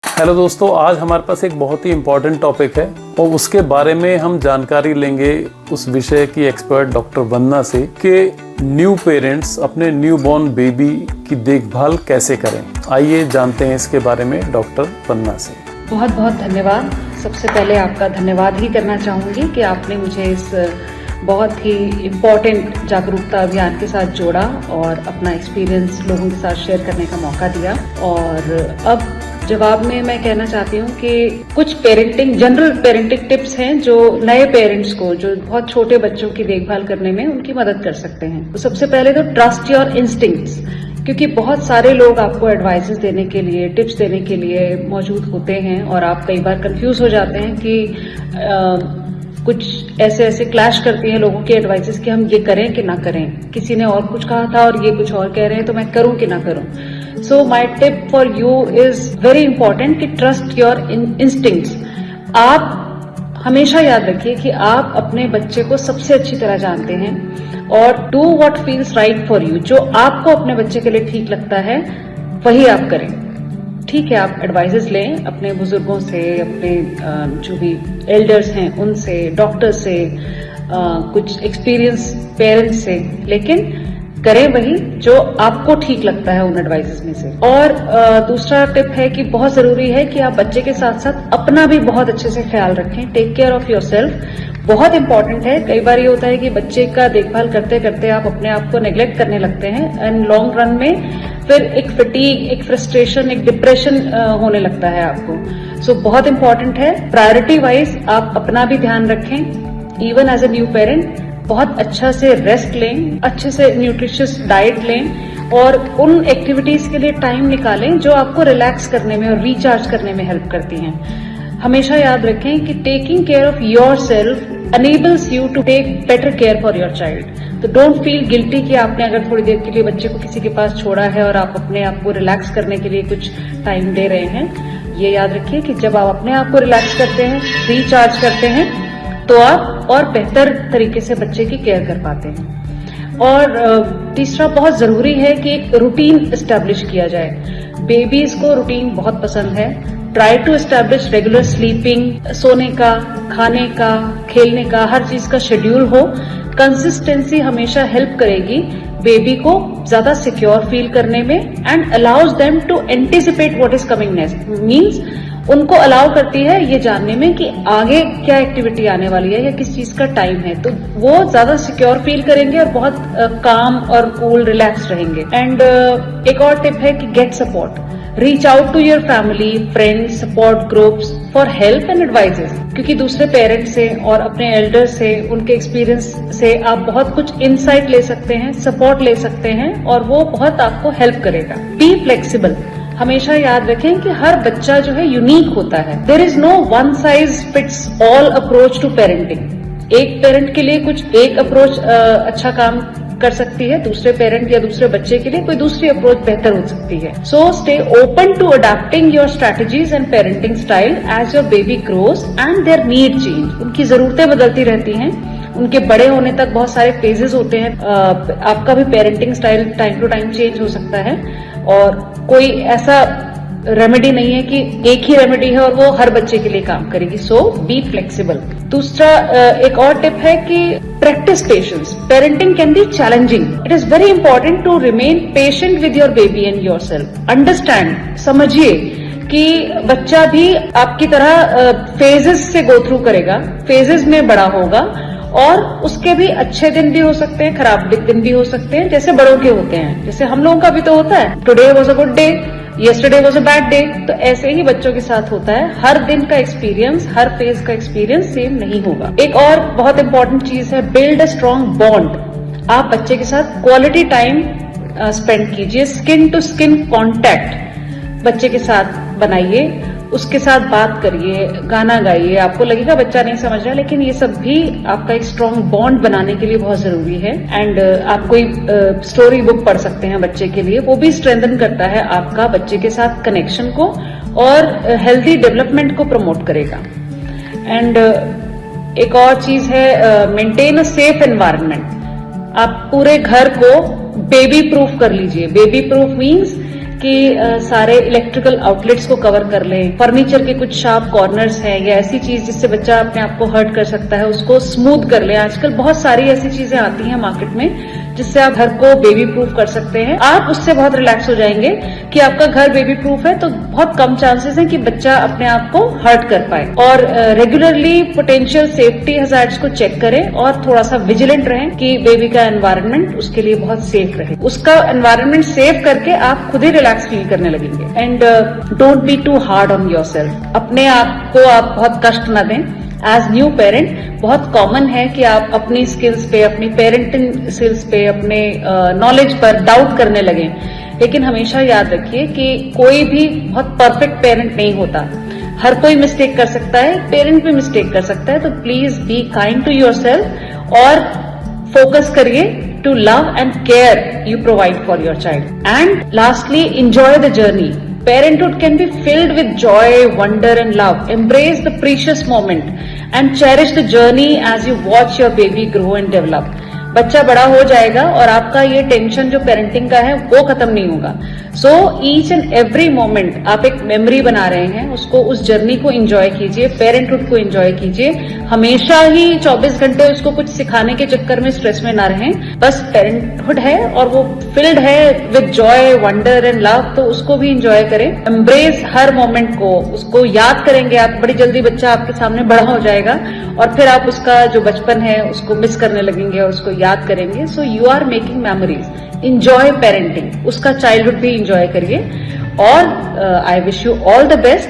Hello दोस्तों, आज हमारे पास एक बहुत ही इम्पोर्टेंट टॉपिक है और उसके बारे में हम जानकारी लेंगे उस विषय की एक्सपर्ट डॉक्टर वंदना से कि न्यू पेरेंट्स अपने न्यू बॉर्न बेबी की देखभाल कैसे करें। आइए जानते हैं इसके बारे में डॉक्टर वंदना से। बहुत बहुत धन्यवाद। सबसे पहले आपका धन्यवाद ही करना चाहूँगी कि आपने मुझे इस बहुत ही इम्पोर्टेंट जागरूकता अभियान के साथ जोड़ा और अपना एक्सपीरियंस लोगों के साथ शेयर करने का मौका दिया। और अब जवाब में मैं कहना चाहती हूँ कि कुछ जनरल पेरेंटिंग टिप्स हैं जो नए पेरेंट्स को, जो बहुत छोटे बच्चों की देखभाल करने में उनकी मदद कर सकते हैं। तो सबसे पहले तो ट्रस्ट योर इंस्टिंक्ट्स, क्योंकि बहुत सारे लोग आपको एडवाइसेस देने के लिए, टिप्स देने के लिए मौजूद होते हैं और आप कई बार कंफ्यूज हो जाते हैं कि कुछ ऐसे क्लैश करती हैं लोगों की एडवाइसेस कि हम ये करें कि ना करें। किसी ने और कुछ कहा था और ये कुछ और कह रहे हैं, तो मैं करूं कि ना करूं। So my tip for you is very important कि ट्रस्ट योर इंस्टिंक्ट्स। आप हमेशा याद रखिए कि आप अपने बच्चे को सबसे अच्छी तरह जानते हैं और do what feels right for you. जो आपको अपने बच्चे के लिए ठीक लगता है वही आप करें। ठीक है, आप एडवाइजेस लें अपने बुजुर्गों से, अपने जो भी एल्डर्स हैं उनसे, डॉक्टर से, कुछ एक्सपीरियंस पेरेंट्स से, लेकिन करें वही जो आपको ठीक लगता है उन एडवाइसेस में से। और दूसरा टिप है कि बहुत जरूरी है कि आप बच्चे के साथ साथ अपना भी बहुत अच्छे से ख्याल रखें। टेक केयर ऑफ योरसेल्फ बहुत इंपॉर्टेंट है। कई बार ये होता है कि बच्चे का देखभाल करते करते आप अपने आप को नेग्लेक्ट करने लगते हैं एंड लॉन्ग रन में फिर एक फटीग, एक फ्रस्ट्रेशन, एक डिप्रेशन होने लगता है आपको। सो बहुत इंपॉर्टेंट है, प्रायोरिटी वाइज आप अपना भी ध्यान रखें। Even as a new parent बहुत अच्छा से रेस्ट लें, अच्छे से न्यूट्रिशियस डाइट लें और उन एक्टिविटीज के लिए टाइम निकालें जो आपको रिलैक्स करने में और रिचार्ज करने में हेल्प करती हैं। हमेशा याद रखें कि taking care of your self enables you to take better care for your child. तो डोंट फील गिल्टी कि आपने अगर थोड़ी देर के लिए बच्चे को किसी के पास छोड़ा है और आप अपने आप को रिलैक्स करने के लिए कुछ टाइम दे रहे हैं। ये याद रखिए कि जब आप अपने आप को रिलैक्स करते हैं, रिचार्ज करते हैं, तो आप और बेहतर तरीके से बच्चे की केयर कर पाते हैं। और तीसरा बहुत जरूरी है कि एक रूटीन एस्टेब्लिश किया जाए। बेबीज को रूटीन बहुत पसंद है। Try to establish regular sleeping, सोने का, खाने का, खेलने का, हर चीज का शेड्यूल हो। कंसिस्टेंसी हमेशा हेल्प करेगी बेबी को ज्यादा सिक्योर फील करने में and allows them to anticipate what is coming next. Means उनको अलाउ करती है ये जानने में कि आगे क्या एक्टिविटी आने वाली है या किस चीज का टाइम है, तो वो ज्यादा सिक्योर फील करेंगे और बहुत काम और कूल रिलैक्स रहेंगे। एंड एक और टिप है कि get support. Reach out to your family, friends, support groups for help and advices, क्योंकि दूसरे पेरेंट्स से और अपने एल्डर से, उनके एक्सपीरियंस से आप बहुत कुछ इंसाइट ले सकते हैं, सपोर्ट ले सकते हैं और वो बहुत आपको हेल्प करेगा। Be flexible. हमेशा याद रखें कि हर बच्चा जो है यूनिक होता है। There is no one size fits all approach to parenting. एक पेरेंट के लिए कुछ एक अप्रोच अच्छा काम कर सकती है, दूसरे पेरेंट या दूसरे बच्चे के लिए कोई दूसरी अप्रोच बेहतर हो सकती है। So stay open to adapting your strategies and parenting style as your baby grows and their needs change. उनकी जरूरतें बदलती रहती हैं, उनके बड़े होने तक बहुत सारे फेजेस होते हैं। आपका भी parenting style time to time change हो सकता है और कोई ऐसा रेमेडी नहीं है कि एक ही रेमेडी है और वो हर बच्चे के लिए काम करेगी। So be flexible. दूसरा एक और टिप है कि practice patience. Parenting can be challenging. It is very important to remain patient with your baby and your self. Understand, समझिए कि बच्चा भी आपकी तरह फेजेस से गो थ्रू करेगा, फेजेस में बड़ा होगा और उसके भी अच्छे दिन भी हो सकते हैं, खराब दिन भी हो सकते हैं, जैसे बड़ों के होते हैं। जैसे हम लोगों का भी तो होता है, today was a good day, yesterday was a bad day। तो ऐसे ही बच्चों के साथ होता है। हर दिन का एक्सपीरियंस, हर फेज का एक्सपीरियंस सेम नहीं होगा। एक और बहुत इंपॉर्टेंट चीज है, बिल्ड अ स्ट्रॉन्ग बॉन्ड। आप बच्चे के साथ क्वालिटी टाइम स्पेंड कीजिए। स्किन टू स्किन कॉन्टैक्ट बच्चे के साथ बनाइए, उसके साथ बात करिए, गाना गाइए। आपको लगेगा बच्चा नहीं समझ रहा, लेकिन ये सब भी आपका एक स्ट्रॉन्ग बॉन्ड बनाने के लिए बहुत जरूरी है। एंड आप कोई स्टोरी बुक पढ़ सकते हैं बच्चे के लिए, वो भी स्ट्रेंथन करता है आपका बच्चे के साथ कनेक्शन को और हेल्दी डेवलपमेंट को प्रमोट करेगा। एंड एक और चीज है, मेंटेन अ सेफ एनवायरनमेंट। आप पूरे घर को बेबी प्रूफ कर लीजिए। बेबी प्रूफ मीन्स कि सारे इलेक्ट्रिकल आउटलेट्स को कवर कर लें, फर्नीचर के कुछ शार्प कॉर्नर्स हैं या ऐसी चीज जिससे बच्चा अपने आप को हर्ट कर सकता है उसको स्मूथ कर लें। आजकल बहुत सारी ऐसी चीजें आती हैं मार्केट में जिससे आप घर को बेबी प्रूफ कर सकते हैं। आप उससे बहुत रिलैक्स हो जाएंगे कि आपका घर बेबी प्रूफ है, तो बहुत कम चांसेस हैं कि बच्चा अपने आप को हर्ट कर पाए। और रेगुलरली पोटेंशियल सेफ्टी हजार्ड्स को चेक करें और थोड़ा सा विजिलेंट रहें कि बेबी का एनवायरनमेंट उसके लिए बहुत सेफ रहे। उसका एनवायरनमेंट सेफ करके आप खुद ही रिलैक्स फील करने लगेंगे। And don't be too hard on yourself. अपने आप को आप बहुत कष्ट न दें। एज न्यू पेरेंट बहुत कॉमन है कि आप अपनी स्किल्स पे, अपनी पेरेंटिंग स्किल्स पे, अपने नॉलेज पर डाउट करने लगे, लेकिन हमेशा याद रखिए कि कोई भी बहुत परफेक्ट पेरेंट नहीं होता। हर कोई मिस्टेक कर सकता है, पेरेंट भी मिस्टेक कर सकता है। तो please be kind to yourself और फोकस करिए to love and care you provide for your child. And lastly, enjoy the journey. Parenthood can be filled with joy, wonder and love. Embrace the precious moment and cherish the journey as you watch your baby grow and develop. बच्चा बड़ा हो जाएगा और आपका ये tension जो parenting का है वो खत्म नहीं होगा। So each and every moment आप एक मेमोरी बना रहे हैं, उसको, उस जर्नी को एंजॉय कीजिए, पेरेंटहुड को एंजॉय कीजिए। हमेशा ही 24 घंटे उसको कुछ सिखाने के चक्कर में स्ट्रेस में ना रहें। बस पेरेंटहुड है और वो फिल्ड है with Joy, wonder and love, तो उसको भी एंजॉय करें। एम्ब्रेस हर मोमेंट को, उसको याद करेंगे आप। बड़ी जल्दी बच्चा आपके सामने बड़ा हो जाएगा और फिर आप उसका जो बचपन है उसको मिस करने लगेंगे और उसको याद करेंगे। So you are making memories. Enjoy parenting, उसका चाइल्डहुड भी इंजॉय करिए और I wish you all the best.